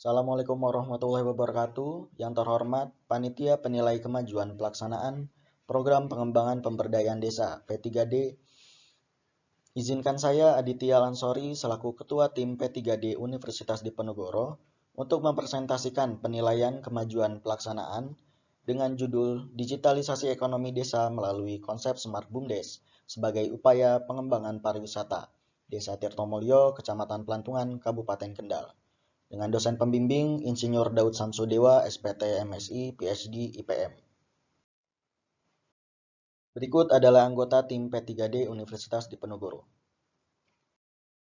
Assalamualaikum warahmatullahi wabarakatuh. Yang terhormat, Panitia Penilai Kemajuan Pelaksanaan Program Pengembangan Pemberdayaan Desa P3D. Izinkan saya Aditya Lansori selaku Ketua Tim P3D Universitas Diponegoro untuk mempresentasikan penilaian kemajuan pelaksanaan dengan judul Digitalisasi Ekonomi Desa melalui konsep Smart BUMDes sebagai upaya pengembangan pariwisata Desa Tirtomulyo, Kecamatan Pelantungan, Kabupaten Kendal. Dengan dosen pembimbing Insinyur Daud Samsudewa, SPT MSI, PhD, IPM. Berikut adalah anggota tim P3D Universitas Diponegoro.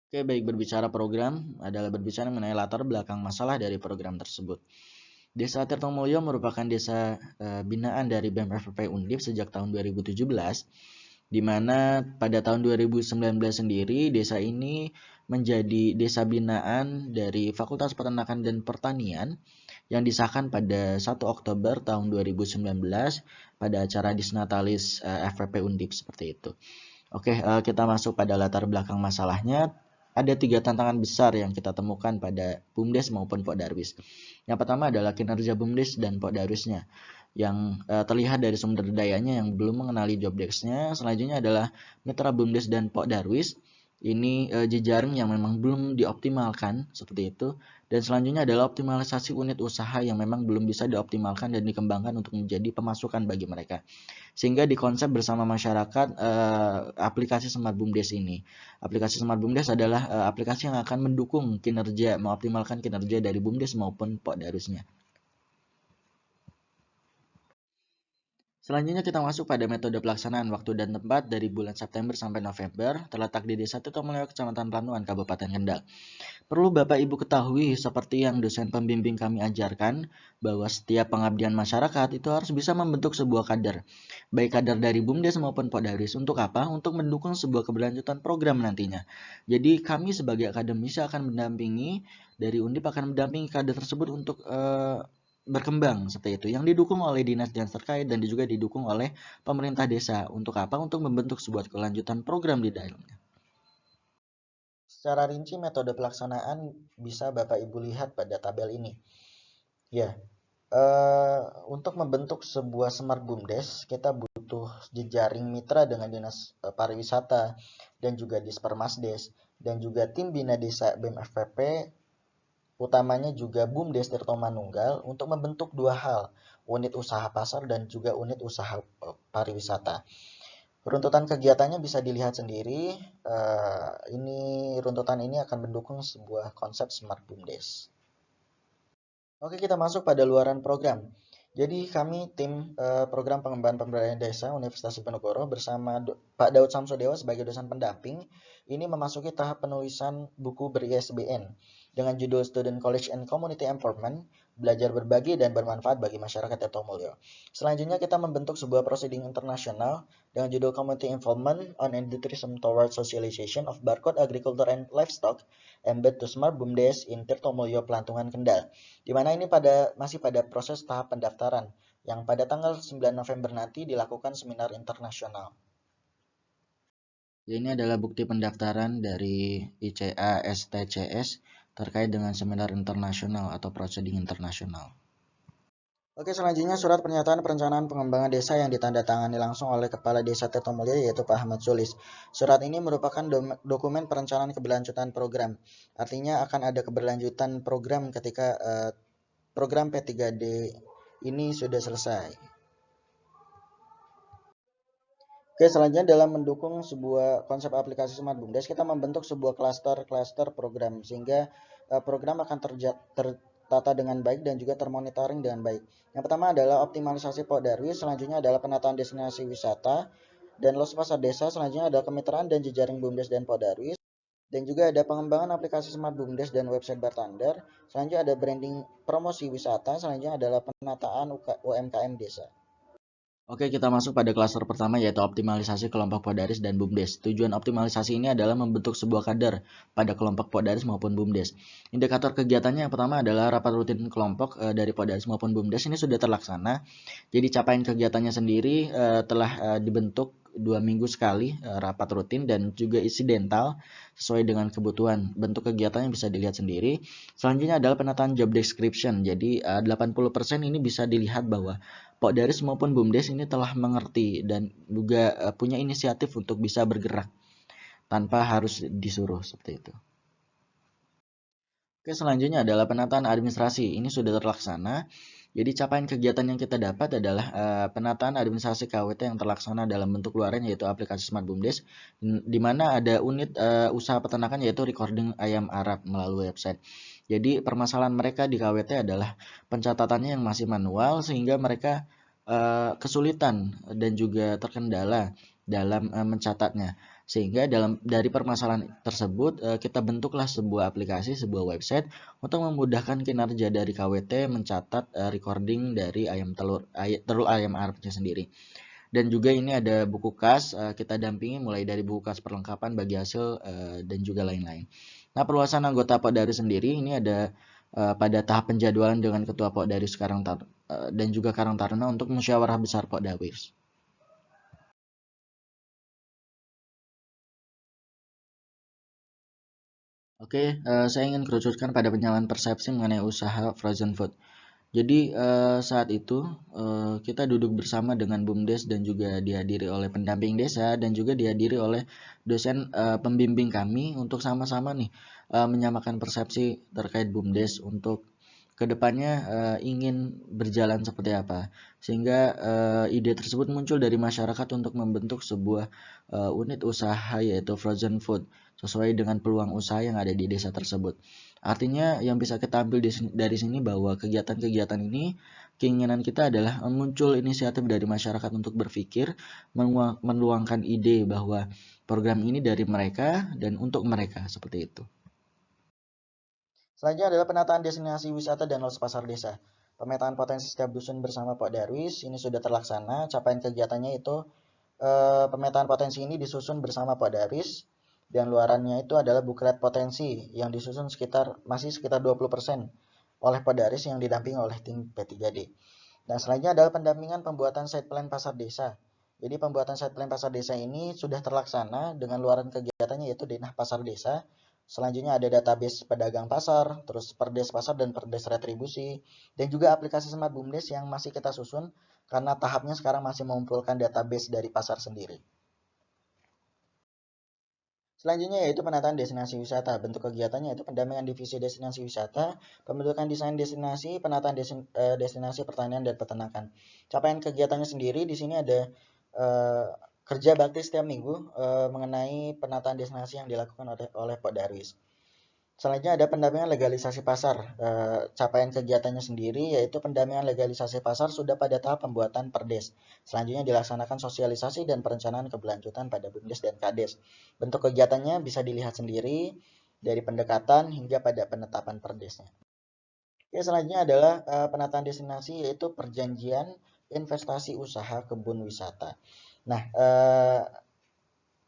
Oke, baik, berbicara program adalah berbicara mengenai latar belakang masalah dari program tersebut. Desa Tirtomulyo merupakan desa binaan dari BEM FPP Undip sejak tahun 2017, di mana pada tahun 2019 sendiri desa ini menjadi desa binaan dari Fakultas Peternakan dan Pertanian yang disahkan pada 1 Oktober tahun 2019 pada acara Disnatalis FPP Undip seperti itu. Oke, kita masuk pada latar belakang masalahnya. Ada 3 tantangan besar yang kita temukan pada BUMDes maupun Pokdarwis. Yang pertama adalah kinerja BUMDes dan Pokdarwisnya yang terlihat dari sumber dayanya yang belum mengenali job desk-nya. Selanjutnya adalah mitra BUMDes dan Pokdarwis. Ini jejaring yang memang belum dioptimalkan seperti itu. Dan selanjutnya adalah optimalisasi unit usaha yang memang belum bisa dioptimalkan dan dikembangkan untuk menjadi pemasukan bagi mereka. Sehingga dikonsep bersama masyarakat aplikasi Smart BUMDes ini. Aplikasi Smart BUMDes adalah aplikasi yang akan mendukung kinerja, mengoptimalkan kinerja dari BUMDes maupun Pokdarwisnya. Selanjutnya kita masuk pada metode pelaksanaan waktu dan tempat dari bulan September sampai November, terletak di Desa Tirtomulyo, Kecamatan Pelantungan, Kabupaten Kendal. Perlu Bapak Ibu ketahui seperti yang dosen pembimbing kami ajarkan, bahwa setiap pengabdian masyarakat itu harus bisa membentuk sebuah kader, baik kader dari BUMDes maupun Pokdarwis. Untuk apa? Untuk mendukung sebuah keberlanjutan program nantinya. Jadi kami sebagai akademisi akan mendampingi dari Undip akan mendampingi kader tersebut untuk berkembang seperti itu, yang didukung oleh dinas-dinas terkait dan juga didukung oleh pemerintah desa. Untuk apa? Untuk membentuk sebuah kelanjutan program di dalamnya. Secara rinci metode pelaksanaan bisa Bapak Ibu lihat pada tabel ini. Ya, untuk membentuk sebuah Smart BUMDes, kita butuh jejaring mitra dengan Dinas Pariwisata dan juga Dispermasdes dan juga tim Bina Desa BEM FPP, utamanya juga BUMDes Tirtomanunggal untuk membentuk 2 hal, unit usaha pasar dan juga unit usaha pariwisata. Runtutan kegiatannya bisa dilihat sendiri. Runtutan ini akan mendukung sebuah konsep Smart BUMDes. Oke, kita masuk pada luaran program. Jadi kami tim program pengembangan pemberdayaan desa Universitas Diponegoro bersama Pak Daud Samsudewa sebagai dosen pendamping ini memasuki tahap penulisan buku ber-ISBN dengan judul Student College and Community Empowerment, belajar berbagi dan bermanfaat bagi masyarakat Tirtomulyo. Selanjutnya kita membentuk sebuah proceeding internasional dengan judul Community Involvement on Enthusiasm Towards Socialization of Barcode Agriculture and Livestock Embed to Smart BUMDes in Tirtomulyo, Pelantungan, Kendal. Di mana ini masih pada proses tahap pendaftaran yang pada tanggal 9 November nanti dilakukan seminar internasional. Ini adalah bukti pendaftaran dari ICA STCS terkait dengan seminar internasional atau proceeding internasional. Oke, selanjutnya surat pernyataan perencanaan pengembangan desa yang ditandatangani langsung oleh Kepala Desa Tirtomulyo yaitu Pak Ahmad Sulis. Surat ini merupakan dokumen perencanaan keberlanjutan program. Artinya akan ada keberlanjutan program ketika program P3D ini sudah selesai. Oke, selanjutnya dalam mendukung sebuah konsep aplikasi Smart BUMDes, kita membentuk sebuah klaster program sehingga program akan tertata dengan baik dan juga termonitoring dengan baik. Yang pertama adalah optimalisasi Pokdarwis, selanjutnya adalah penataan destinasi wisata dan los pasar desa, selanjutnya adalah kemitraan dan jejaring BUMDes dan Pokdarwis. Dan juga ada pengembangan aplikasi Smart BUMDes dan website Bartender. Selanjutnya ada branding promosi wisata. Selanjutnya adalah penataan UMKM desa. Oke, kita masuk pada klaster pertama yaitu optimalisasi kelompok Pokdarwis dan BUMDes. Tujuan optimalisasi ini adalah membentuk sebuah kader pada kelompok Pokdarwis maupun BUMDes. Indikator kegiatannya yang pertama adalah rapat rutin kelompok dari Pokdarwis maupun BUMDes ini sudah terlaksana. Jadi capaian kegiatannya sendiri telah dibentuk 2 minggu sekali rapat rutin dan juga insidental sesuai dengan kebutuhan. Bentuk kegiatannya bisa dilihat sendiri. Selanjutnya adalah penataan job description. Jadi 80% ini bisa dilihat bahwa Pokdaris maupun BUMDes ini telah mengerti dan juga punya inisiatif untuk bisa bergerak tanpa harus disuruh seperti itu. Oke, selanjutnya adalah penataan administrasi. Ini sudah terlaksana. Jadi capaian kegiatan yang kita dapat adalah penataan administrasi KWT yang terlaksana dalam bentuk luaran yaitu aplikasi Smart BUMDes, di mana ada unit usaha peternakan yaitu recording ayam Arab melalui website. Jadi permasalahan mereka di KWT adalah pencatatannya yang masih manual sehingga mereka kesulitan dan juga terkendala dalam mencatatnya. Sehingga dari permasalahan tersebut kita bentuklah sebuah aplikasi, sebuah website untuk memudahkan kinerja dari KWT mencatat recording dari telur ayam Arabnya sendiri. Dan juga ini ada buku kas, kita dampingi mulai dari buku kas perlengkapan bagi hasil dan juga lain-lain. Nah, perluasan anggota Pokdaris sendiri ini ada pada tahap penjadwalan dengan Ketua Pokdaris dan juga Karang Taruna untuk musyawarah besar Pokdaris. Oke, saya ingin kerucutkan pada penyalahan persepsi mengenai usaha frozen food. Jadi saat itu kita duduk bersama dengan BUMDes dan juga dihadiri oleh pendamping desa dan juga dihadiri oleh dosen pembimbing kami untuk sama-sama nih menyamakan persepsi terkait BUMDes untuk kedepannya ingin berjalan seperti apa. Sehingga ide tersebut muncul dari masyarakat untuk membentuk sebuah unit usaha yaitu frozen food sesuai dengan peluang usaha yang ada di desa tersebut. Artinya yang bisa kita ambil dari sini bahwa kegiatan-kegiatan ini keinginan kita adalah muncul inisiatif dari masyarakat untuk berpikir, meluangkan ide bahwa program ini dari mereka dan untuk mereka seperti itu. Selanjutnya adalah penataan destinasi wisata dan los pasar desa. Pemetaan potensi setiap dusun bersama Pak Darwis ini sudah terlaksana. Capaian kegiatannya itu pemetaan potensi ini disusun bersama Pak Darwis dan luarannya itu adalah buklet potensi yang disusun masih sekitar 20% oleh Pak Darwis yang didampingi oleh tim P3D. Dan selanjutnya adalah pendampingan pembuatan site plan pasar desa. Jadi pembuatan site plan pasar desa ini sudah terlaksana dengan luaran kegiatannya yaitu Denah Pasar Desa. Selanjutnya ada database pedagang pasar, terus perdes pasar dan perdes retribusi, dan juga aplikasi Smart BUMDes yang masih kita susun karena tahapnya sekarang masih mengumpulkan database dari pasar sendiri. Selanjutnya yaitu penataan destinasi wisata. Bentuk kegiatannya yaitu pendampingan divisi destinasi wisata, pembentukan desain destinasi, penataan destinasi pertanian dan peternakan. Capaian kegiatannya sendiri di sini ada kerja bakti setiap minggu mengenai penataan destinasi yang dilakukan oleh Pak Darwis. Selanjutnya ada pendampingan legalisasi pasar. Capaian kegiatannya sendiri yaitu pendampingan legalisasi pasar sudah pada tahap pembuatan perdes. Selanjutnya dilaksanakan sosialisasi dan perencanaan keberlanjutan pada BUMDes dan KADES. Bentuk kegiatannya bisa dilihat sendiri dari pendekatan hingga pada penetapan perdesnya. Oke, selanjutnya adalah penataan destinasi yaitu perjanjian investasi usaha kebun wisata. Nah,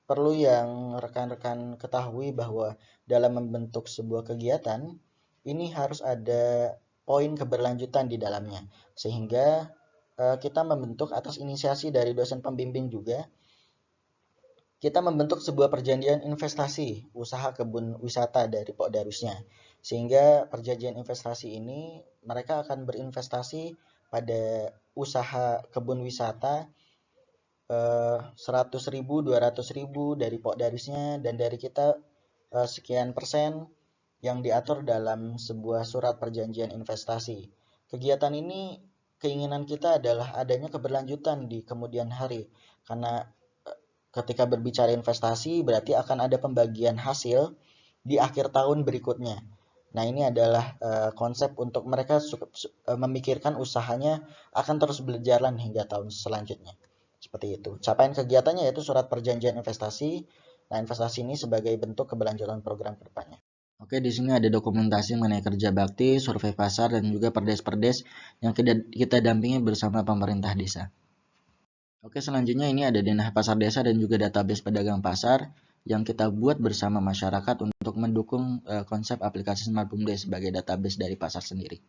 perlu yang rekan-rekan ketahui bahwa dalam membentuk sebuah kegiatan, ini harus ada poin keberlanjutan di dalamnya. Sehingga kita membentuk atas inisiasi dari dosen pembimbing juga, kita membentuk sebuah perjanjian investasi usaha kebun wisata dari Pokdarusnya. Sehingga perjanjian investasi ini mereka akan berinvestasi pada usaha kebun wisata 100.000, 200.000 dari Pokdarisnya dan dari kita sekian persen yang diatur dalam sebuah surat perjanjian investasi. Kegiatan ini keinginan kita adalah adanya keberlanjutan di kemudian hari karena ketika berbicara investasi berarti akan ada pembagian hasil di akhir tahun berikutnya. Nah, ini adalah konsep untuk mereka memikirkan usahanya akan terus berjalan hingga tahun selanjutnya. Seperti itu. Capaian kegiatannya yaitu surat perjanjian investasi. Nah, investasi ini sebagai bentuk keberlanjutan program ke depannya. Oke, di sini ada dokumentasi mengenai kerja bakti, survei pasar, dan juga perdes-perdes yang kita dampingi bersama pemerintah desa. Oke, selanjutnya ini ada denah pasar desa dan juga database pedagang pasar yang kita buat bersama masyarakat untuk mendukung konsep aplikasi Smart BUMDes sebagai database dari pasar sendiri.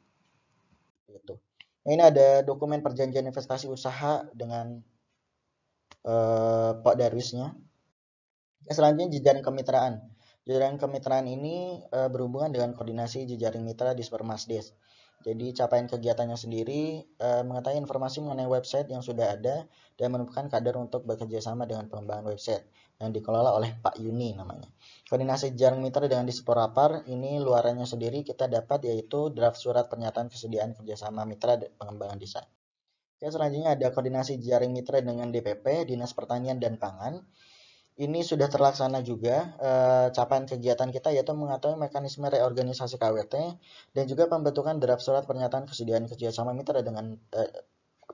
Itu. Ini ada dokumen perjanjian investasi usaha dengan Pak Darwisnya. Selanjutnya jejaring kemitraan. Jejaring kemitraan ini berhubungan dengan koordinasi jejaring mitra di Supermasdes. Jadi capaian kegiatannya sendiri mengetahui informasi mengenai website yang sudah ada dan menemukan kader untuk bekerja sama dengan pengembangan website yang dikelola oleh Pak Yuni namanya. Koordinasi jejaring mitra dengan Disporapar ini luarannya sendiri kita dapat yaitu draft surat pernyataan kesediaan kerjasama mitra pengembangan desa. Oke, selanjutnya ada koordinasi jejaring mitra dengan DPP, Dinas Pertanian dan Pangan. Ini sudah terlaksana juga capaian kegiatan kita yaitu mengetahui mekanisme reorganisasi KWT dan juga pembentukan draft surat pernyataan kesediaan kerjasama mitra dengan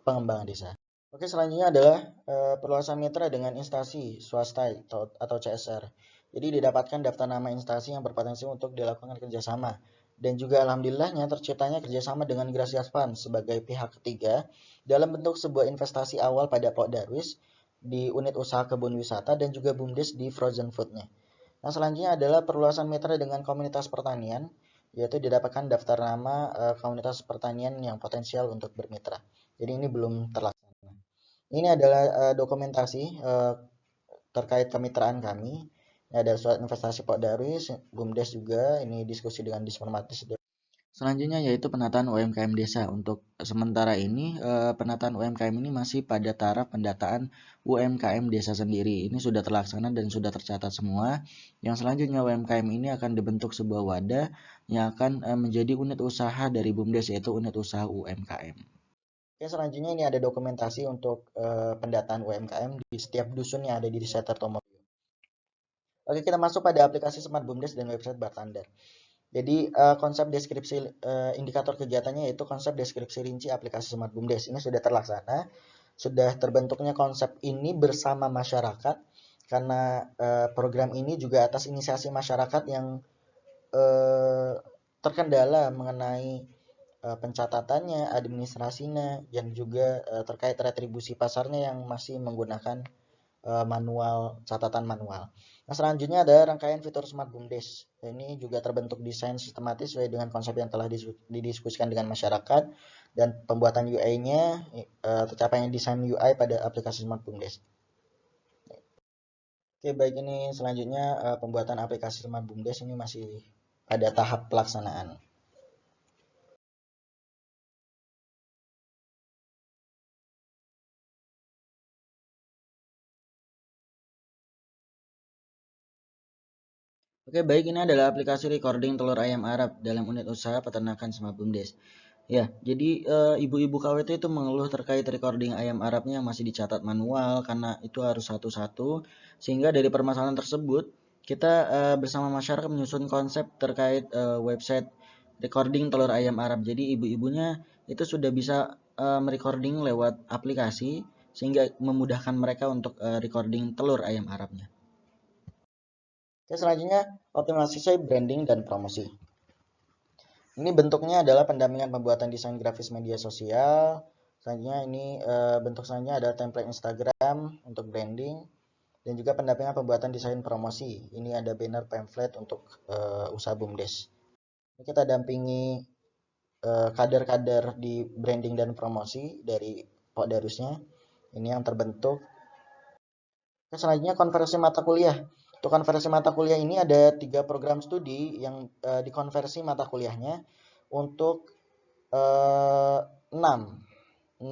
pengembangan desa. Oke, selanjutnya adalah perluasan mitra dengan instansi swasta atau CSR. Jadi didapatkan daftar nama instansi yang berpotensi untuk dilakukan kerjasama. Dan juga alhamdulillahnya terciptanya kerjasama dengan Gracias Fund sebagai pihak ketiga dalam bentuk sebuah investasi awal pada Pak Darwis di unit usaha kebun wisata dan juga BUMDes di frozen foodnya. Nah, selanjutnya adalah perluasan mitra dengan komunitas pertanian, yaitu didapatkan daftar nama komunitas pertanian yang potensial untuk bermitra. Jadi ini belum terlaksana. Ini adalah dokumentasi terkait kemitraan kami. Ini ada surat investasi Pak Darwis, BUMDes juga, ini diskusi dengan Dispermatis. Selanjutnya yaitu penataan UMKM desa. Untuk sementara ini penataan UMKM ini masih pada taraf pendataan UMKM desa sendiri. Ini sudah terlaksana dan sudah tercatat semua. Yang selanjutnya UMKM ini akan dibentuk sebuah wadah yang akan menjadi unit usaha dari BUMDes yaitu unit usaha UMKM. Oke, selanjutnya ini ada dokumentasi untuk pendataan UMKM di setiap dusun yang ada di Desa Tirtomulyo. Oke, kita masuk pada aplikasi Smart BUMDes dan website Bartender. Jadi konsep deskripsi indikator kegiatannya yaitu konsep deskripsi rinci aplikasi Smart BUMDes. Ini sudah terlaksana, sudah terbentuknya konsep ini bersama masyarakat karena program ini juga atas inisiasi masyarakat yang terkendala mengenai pencatatannya, administrasinya, dan juga terkait retribusi pasarnya yang masih menggunakan manual, catatan manual. Nah, selanjutnya ada rangkaian fitur Smart BUMDes. Ini juga terbentuk desain sistematis sesuai dengan konsep yang telah didiskusikan dengan masyarakat dan pembuatan UI-nya tercapainya desain UI pada aplikasi Smart BUMDes. Oke, baik, ini selanjutnya pembuatan aplikasi Smart BUMDes ini masih pada tahap pelaksanaan. Oke, baik, ini adalah aplikasi recording telur ayam Arab dalam unit usaha peternakan Smart BUMDes. Ya, jadi ibu-ibu KWT itu mengeluh terkait recording ayam Arabnya masih dicatat manual karena itu harus satu-satu. Sehingga dari permasalahan tersebut, kita bersama masyarakat menyusun konsep terkait website recording telur ayam Arab. Jadi ibu-ibunya itu sudah bisa merecording lewat aplikasi sehingga memudahkan mereka untuk recording telur ayam Arabnya. Oke, selanjutnya optimalisasi branding dan promosi. Ini bentuknya adalah pendampingan pembuatan desain grafis media sosial. Selanjutnya ini bentuk selanjutnya adalah template Instagram untuk branding dan juga pendampingan pembuatan desain promosi. Ini ada banner pamflet untuk usaha BUMDes. Ini kita dampingi kader-kader di branding dan promosi dari Pak Darusnya. Ini yang terbentuk. Selanjutnya konversi mata kuliah. Untuk konversi mata kuliah ini ada 3 program studi yang dikonversi mata kuliahnya untuk 6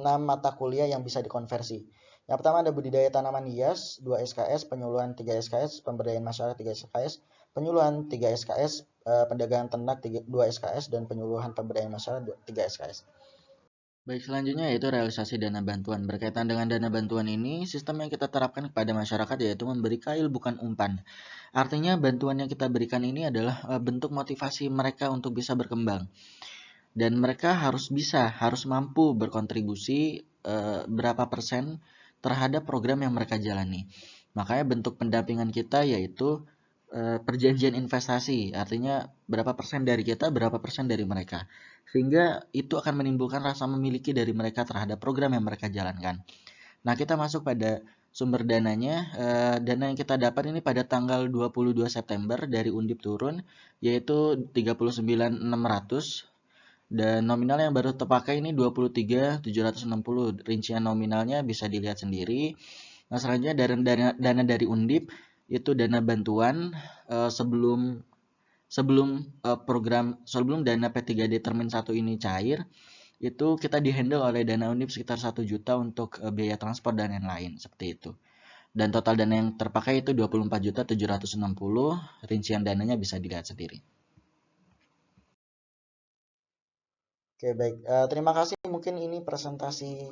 mata kuliah yang bisa dikonversi. Yang pertama ada budidaya tanaman hias 2 SKS, penyuluhan 3 SKS, pemberdayaan masyarakat 3 SKS, penyuluhan 3 SKS, pendagangan ternak 2 SKS, dan penyuluhan pemberdayaan masyarakat 3 SKS. Baik, selanjutnya yaitu realisasi dana bantuan. Berkaitan dengan dana bantuan ini, sistem yang kita terapkan kepada masyarakat yaitu memberi kail bukan umpan. Artinya bantuan yang kita berikan ini adalah bentuk motivasi mereka untuk bisa berkembang. Dan mereka harus mampu berkontribusi berapa persen terhadap program yang mereka jalani. Makanya bentuk pendampingan kita yaitu perjanjian investasi, artinya berapa persen dari kita, berapa persen dari mereka. Sehingga itu akan menimbulkan rasa memiliki dari mereka terhadap program yang mereka jalankan. Nah, kita masuk pada sumber dananya. Dana yang kita dapat ini pada tanggal 22 September dari Undip turun, yaitu 39.600. Dan nominal yang baru terpakai ini 23.760. Rincian nominalnya bisa dilihat sendiri. Nah, selanjutnya dana dari Undip itu dana bantuan sebelum dana P3D Termin 1 ini cair, itu kita dihandle oleh dana Undip sekitar 1 juta untuk biaya transport dan lain-lain seperti itu. Dan total dana yang terpakai itu 24.760. Rincian dananya bisa dilihat sendiri. Oke, baik. Terima kasih. Mungkin ini presentasi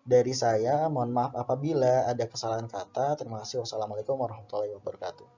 dari saya. Mohon maaf apabila ada kesalahan kata. Terima kasih. Wassalamualaikum warahmatullahi wabarakatuh.